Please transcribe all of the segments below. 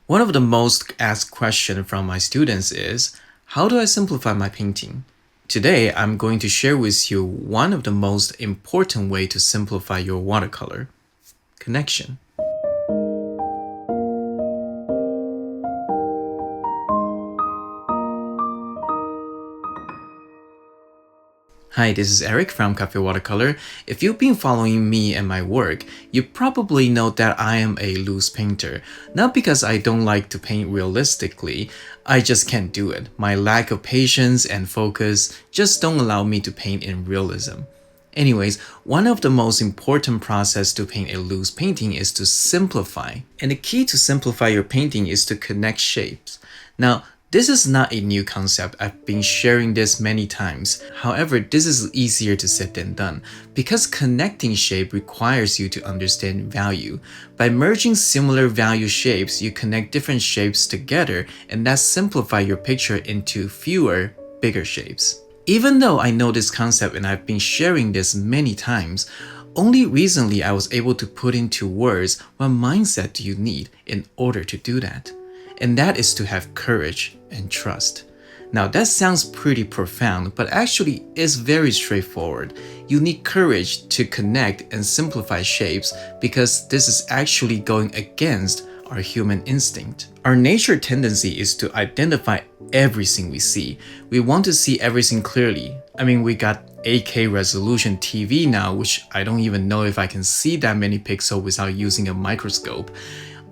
One of the most asked questions from my students is, how do I simplify my painting? Today, I'm going to share with you one of the most important way to simplify your watercolor: connection. Hi, this is Eric from Cafe Watercolor. If you've been following me and my work, you probably know that I am a loose painter. Not because I don't like to paint realistically, I just can't do it. My lack of patience and focus just don't allow me to paint in realism. Anyways, one of the most important process to paint a loose painting is to simplify. And the key to simplify your painting is to connect shapes. Now, this is not a new concept. I've been sharing this many times. However, this is easier to said than done because connecting shape requires you to understand value. By merging similar value shapes, you connect different shapes together, and that simplifies your picture into fewer, bigger shapes. Even though I know this concept and I've been sharing this many times, only recently I was able to put into words what mindset do you need in order to do that. And that is to have courage and trust. Now that sounds pretty profound, but actually is very straightforward. You need courage to connect and simplify shapes because this is actually going against our human instinct. Our nature tendency is to identify everything we see. We want to see everything clearly. I mean, we got 8K resolution TV now, which I don't even know if I can see that many pixels without using a microscope.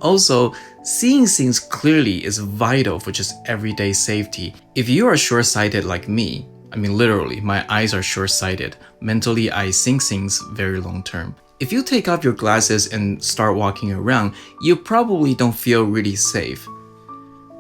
Also, seeing things clearly is vital for just everyday safety. If you are short-sighted like me, I mean literally, my eyes are short-sighted. Mentally, I think things very long-term. If you take off your glasses and start walking around, you probably don't feel really safe.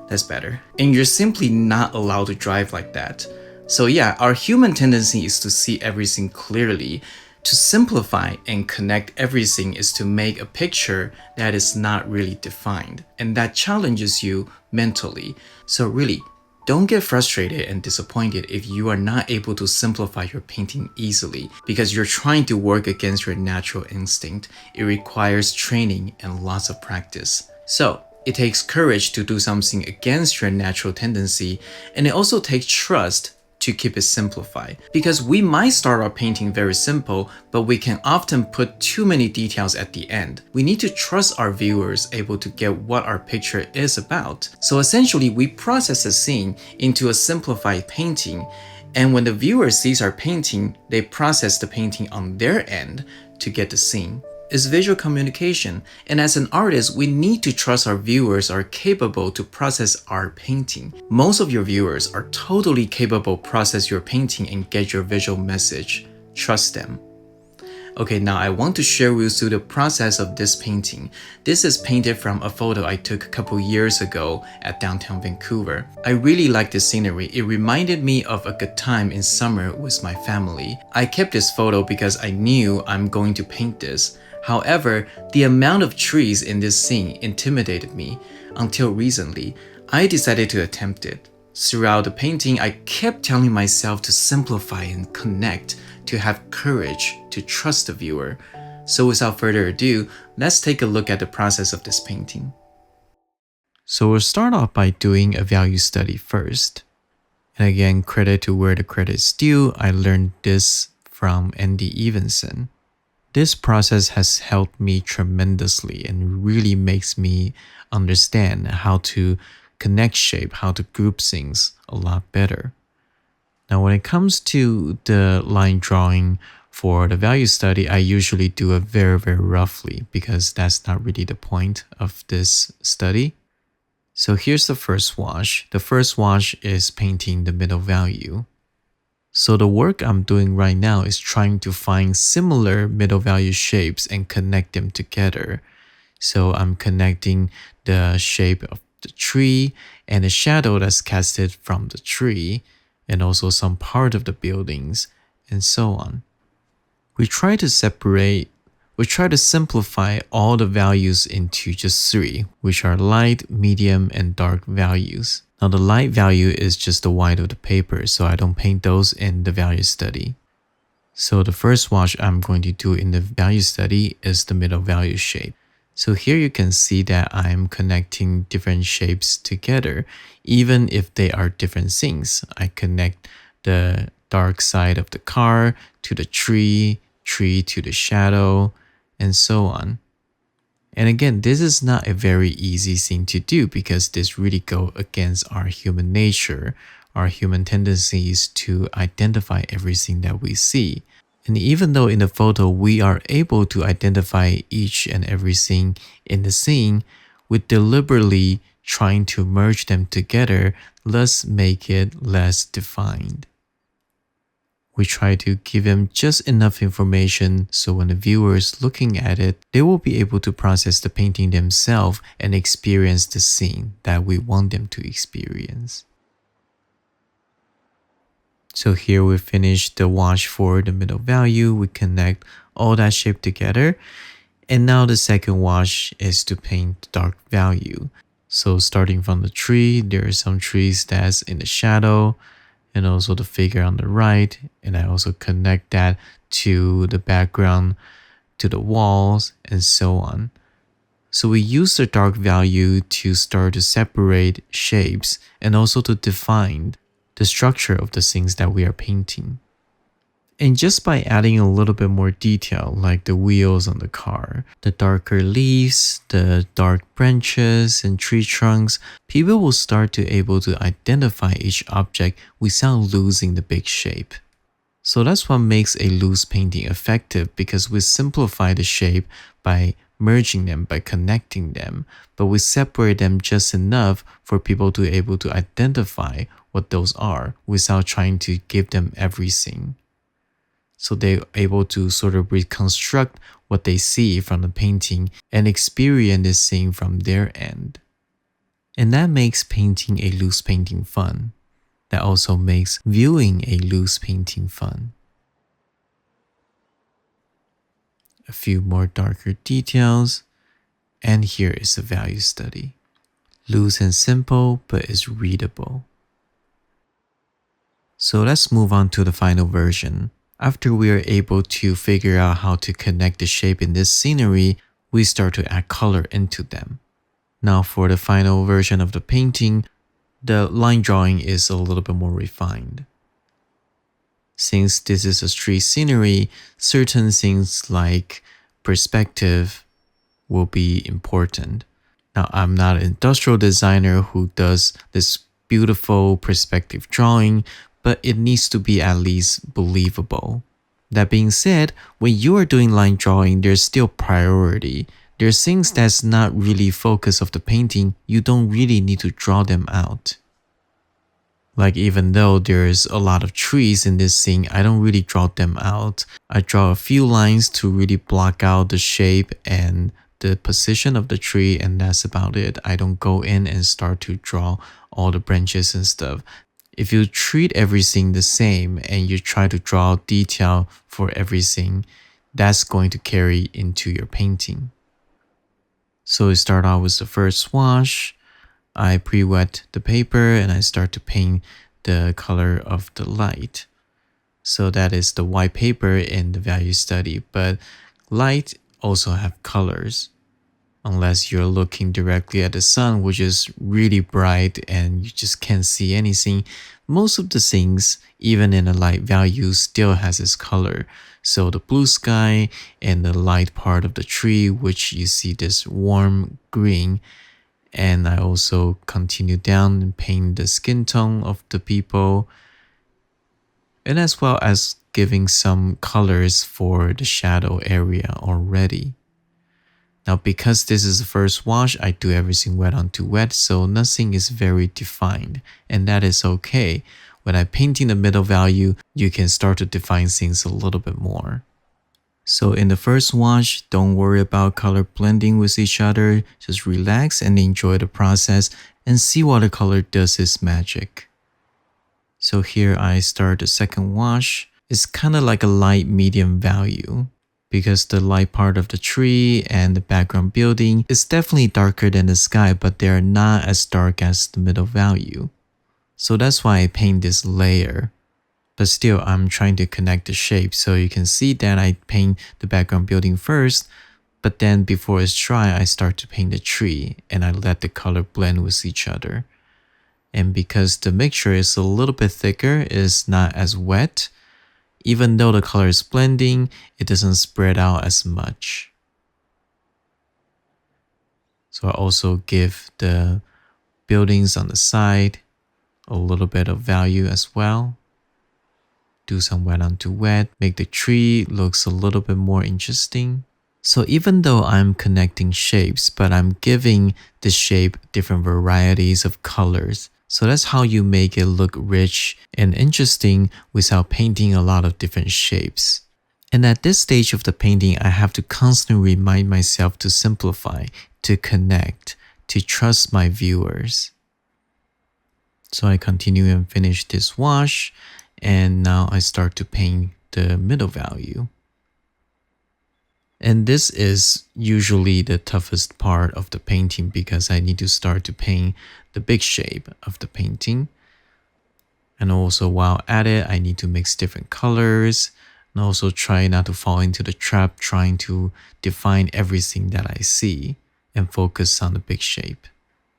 That's better. And you're simply not allowed to drive like that. So yeah, our human tendency is to see everything clearly. To simplify and connect everything is to make a picture that is not really defined and that challenges you mentally. So really, don't get frustrated and disappointed if you are not able to simplify your painting easily because you're trying to work against your natural instinct. It requires training and lots of practice. So it takes courage to do something against your natural tendency, and it also takes trust to keep it simplified. Because we might start our painting very simple, but we can often put too many details at the end. We need to trust our viewers able to get what our picture is about. So essentially, we process a scene into a simplified painting, and when the viewer sees our painting, they process the painting on their end to get the scene. Is visual communication, and as an artist, we need to trust our viewers are capable to process our painting. Most of your viewers are totally capable to process your painting and get your visual message. Trust them. Okay, now I want to share with you the process of this painting. This is painted from a photo I took a couple years ago at downtown Vancouver. I really like the scenery. It reminded me of a good time in summer with my family. I kept this photo because I knew I'm going to paint this. However, the amount of trees in this scene intimidated me. Until recently, I decided to attempt it. Throughout the painting, I kept telling myself to simplify and connect, to have courage, to trust the viewer. So without further ado, let's take a look at the process of this painting. So we'll start off by doing a value study first. And again, credit to where the credit is due, I learned this from Andy Evenson. This process has helped me tremendously and really makes me understand how to connect shape, how to group things a lot better. Now, when it comes to the line drawing for the value study, I usually do it very, very roughly because that's not really the point of this study. So here's the first wash. The first wash is painting the middle value. So the work I'm doing right now is trying to find similar middle value shapes and connect them together. So I'm connecting the shape of the tree and the shadow that's casted from the tree, and also some part of the buildings, and so on. We try to simplify all the values into just three, which are light, medium, and dark values. Now the light value is just the white of the paper, so I don't paint those in the value study. So the first wash I'm going to do in the value study is the middle value shape. So here you can see that I'm connecting different shapes together, even if they are different things. I connect the dark side of the car to the tree, tree to the shadow, and so on. And again, this is not a very easy thing to do because this really go against our human nature, our human tendencies to identify everything that we see. And even though in the photo we are able to identify each and everything in the scene, we deliberately trying to merge them together, let's make it less defined. We try to give them just enough information so when the viewer is looking at it, they will be able to process the painting themselves and experience the scene that we want them to experience. So here we finish the wash for the middle value. We connect all that shape together. And now the second wash is to paint the dark value. So starting from the tree, there are some trees that's in the shadow and also the figure on the right. And I also connect that to the background, to the walls, and so on. So we use the dark value to start to separate shapes and also to define the structure of the things that we are painting. And just by adding a little bit more detail, like the wheels on the car, the darker leaves, the dark branches and tree trunks, people will start to able to identify each object without losing the big shape. So that's what makes a loose painting effective, because we simplify the shape by merging them, by connecting them, but we separate them just enough for people to be able to identify what those are without trying to give them everything. So they're able to sort of reconstruct what they see from the painting and experience this scene from their end. And that makes painting a loose painting fun. That also makes viewing a loose painting fun. A few more darker details, and here is a value study. Loose and simple, but it's readable. So let's move on to the final version. After we are able to figure out how to connect the shape in this scenery, we start to add color into them. Now for the final version of the painting, the line drawing is a little bit more refined. Since this is a street scenery, certain things like perspective will be important. Now, I'm not an industrial designer who does this beautiful perspective drawing, but it needs to be at least believable. That being said, when you are doing line drawing, there's still priority. There's things that's not really focus of the painting, you don't really need to draw them out. Like even though there's a lot of trees in this scene, I don't really draw them out. I draw a few lines to really block out the shape and the position of the tree, and that's about it. I don't go in and start to draw all the branches and stuff. If you treat everything the same and you try to draw detail for everything, that's going to carry into your painting. So we start out with the first wash. I pre-wet the paper and I start to paint the color of the light. So that is the white paper in the value study, but light also have colors. Unless you're looking directly at the sun, which is really bright and you just can't see anything, most of the things, even in a light value, still has its color. So the blue sky and the light part of the tree, which you see this warm green. And I also continue down and paint the skin tone of the people, and as well as giving some colors for the shadow area already. Now, because this is the first wash, I do everything wet onto wet, so nothing is very defined, and that is okay. When I paint in the middle value, you can start to define things a little bit more. So in the first wash, don't worry about color blending with each other, just relax and enjoy the process and see watercolor does its magic. So here I start the second wash. It's kind of like a light medium value, because the light part of the tree and the background building is definitely darker than the sky, but they're not as dark as the middle value. So that's why I paint this layer. But still, I'm trying to connect the shape, so you can see that I paint the background building first, But then before it's dry, I start to paint the tree and I let the color blend with each other. And because the mixture is a little bit thicker, it's not as wet, even though the color is blending, it doesn't spread out as much. So I also give the buildings on the side a little bit of value as well. Do some wet onto wet, make the tree looks a little bit more interesting. So even though I'm connecting shapes, but I'm giving the shape different varieties of colors. So that's how you make it look rich and interesting without painting a lot of different shapes. And at this stage of the painting, I have to constantly remind myself to simplify, to connect, to trust my viewers. So I continue and finish this wash, and now I start to paint the middle value. And this is usually the toughest part of the painting because I need to start to paint the big shape of the painting. And also while at it, I need to mix different colors and also try not to fall into the trap trying to define everything that I see and focus on the big shape.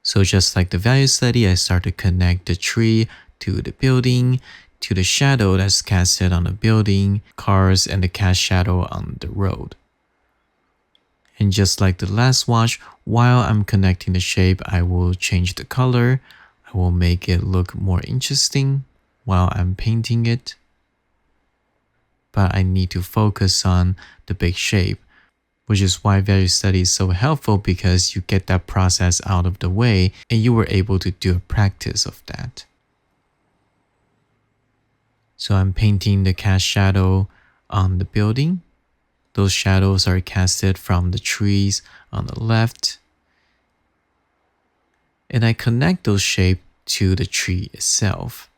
So just like the value study, I start to connect the tree to the building, to the shadow that's casted on the building, cars, and the cast shadow on the road. And just like the last wash, while I'm connecting the shape, I will change the color. I will make it look more interesting while I'm painting it. But I need to focus on the big shape, which is why value study is so helpful because you get that process out of the way and you were able to do a practice of that. So I'm painting the cast shadow on the building. Those shadows are casted from the trees on the left. And I connect those shapes to the tree itself.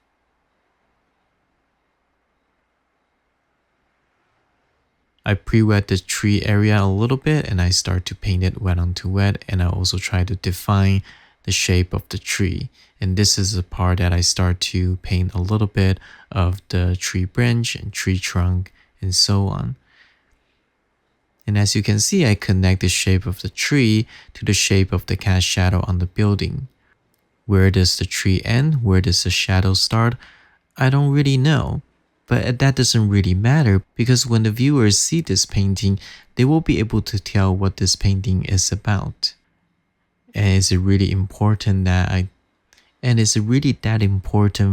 I pre-wet the tree area a little bit and I start to paint it wet onto wet, and I also try to define the shape of the tree. And this is the part that I start to paint a little bit of the tree branch and tree trunk and so on. And as you can see, I connect the shape of the tree to the shape of the cast shadow on the building. Where does the tree end? Where does the shadow start? I don't really know. But that doesn't really matter because when the viewers see this painting, they will be able to tell what this painting is about. And is it really important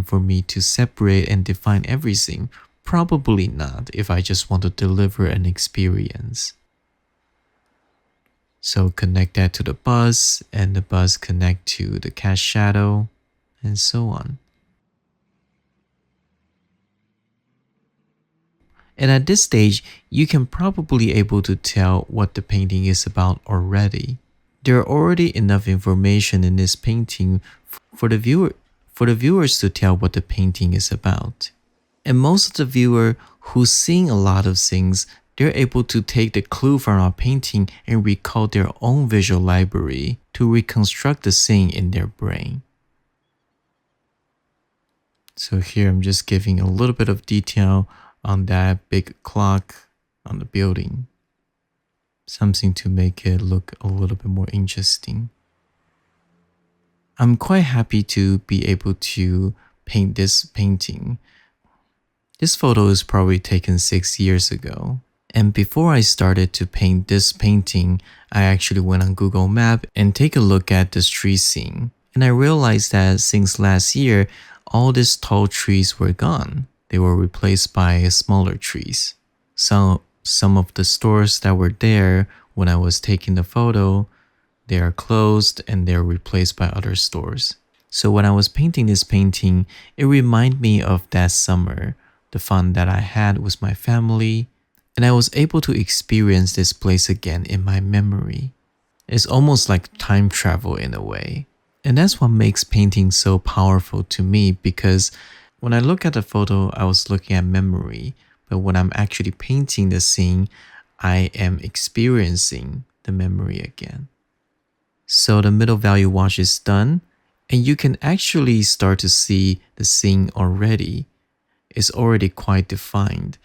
for me to separate and define everything? Probably not if I just want to deliver an experience. So connect that to the bus, and the bus connect to the cast shadow, and so on. And at this stage, you can probably able to tell what the painting is about already. There are already enough information in this painting for the viewers to tell what the painting is about. And most of the viewer who's seeing a lot of things, they're able to take the clue from our painting and recall their own visual library to reconstruct the scene in their brain. So here I'm just giving a little bit of detail on that big clock on the building. Something to make it look a little bit more interesting. I'm quite happy to be able to paint this painting. This photo is probably taken 6 years ago. And before I started to paint this painting, I actually went on Google Maps and take a look at the street scene. And I realized that since last year, all these tall trees were gone. They were replaced by smaller trees. So some of the stores that were there when I was taking the photo, they are closed and they're replaced by other stores. So when I was painting this painting, it reminded me of that summer, the fun that I had with my family, and I was able to experience this place again in my memory. It's almost like time travel in a way. And that's what makes painting so powerful to me, because when I look at the photo, I was looking at memory, but when I'm actually painting the scene, I am experiencing the memory again. So the middle value wash is done, and you can actually start to see the scene already. It's already quite defined.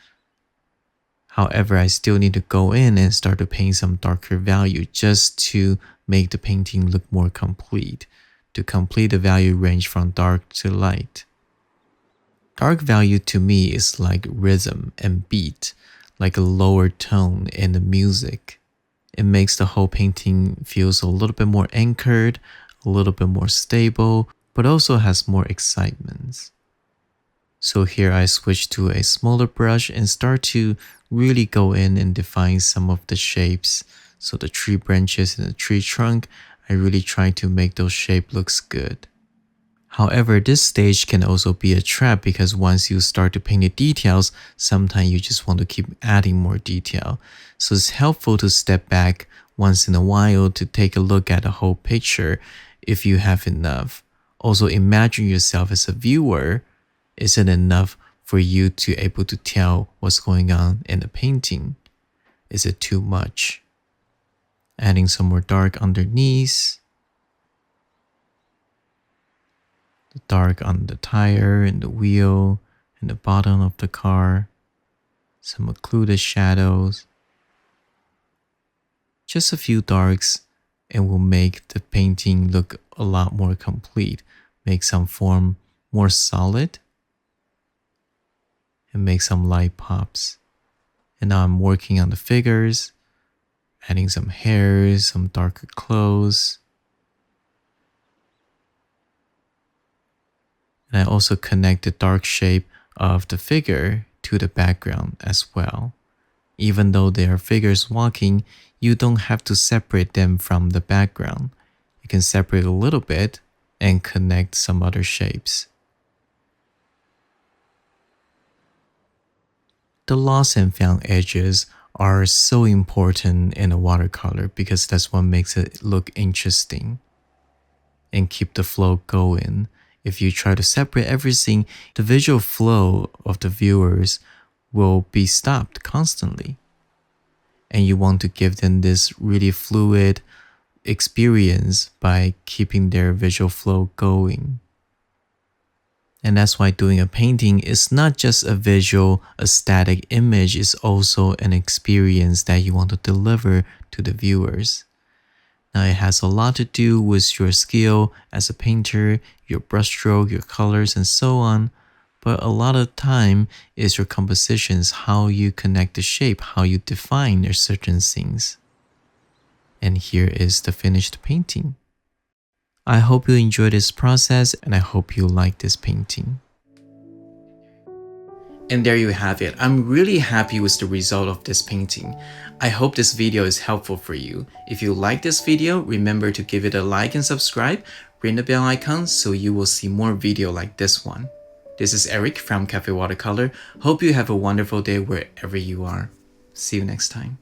However, I still need to go in and start to paint some darker value just to make the painting look more complete, to complete the value range from dark to light. Dark value to me is like rhythm and beat, like a lower tone in the music. It makes the whole painting feels a little bit more anchored, a little bit more stable, but also has more excitement. So here I switch to a smaller brush and start to really go in and define some of the shapes. So the tree branches and the tree trunk, I really try to make those shapes looks good. However, this stage can also be a trap because once you start to paint the details, sometimes you just want to keep adding more detail. So it's helpful to step back once in a while to take a look at the whole picture if you have enough. Also imagine yourself as a viewer. Is it enough for you to able to tell what's going on in the painting? Is it too much? Adding some more dark underneath. The dark on the tire and the wheel and the bottom of the car. Some occluded shadows. Just a few darks and will make the painting look a lot more complete. Make some form more solid. And make some light pops. And now I'm working on the figures, adding some hairs, some darker clothes. And I also connect the dark shape of the figure to the background as well. Even though they are figures walking, you don't have to separate them from the background. You can separate a little bit and connect some other shapes. The lost and found edges are so important in a watercolor because that's what makes it look interesting and keep the flow going. If you try to separate everything, the visual flow of the viewers will be stopped constantly. And you want to give them this really fluid experience by keeping their visual flow going. And that's why doing a painting is not just a visual, a static image, it's also an experience that you want to deliver to the viewers. Now it has a lot to do with your skill as a painter, your brushstroke, your colors, and so on. But a lot of time is your compositions, how you connect the shape, how you define certain things. And here is the finished painting. I hope you enjoy this process and I hope you like this painting. And there you have it. I'm really happy with the result of this painting. I hope this video is helpful for you. If you like this video, remember to give it a like and subscribe. Ring the bell icon so you will see more video like this one. This is Eric from Cafe Watercolor. Hope you have a wonderful day wherever you are. See you next time.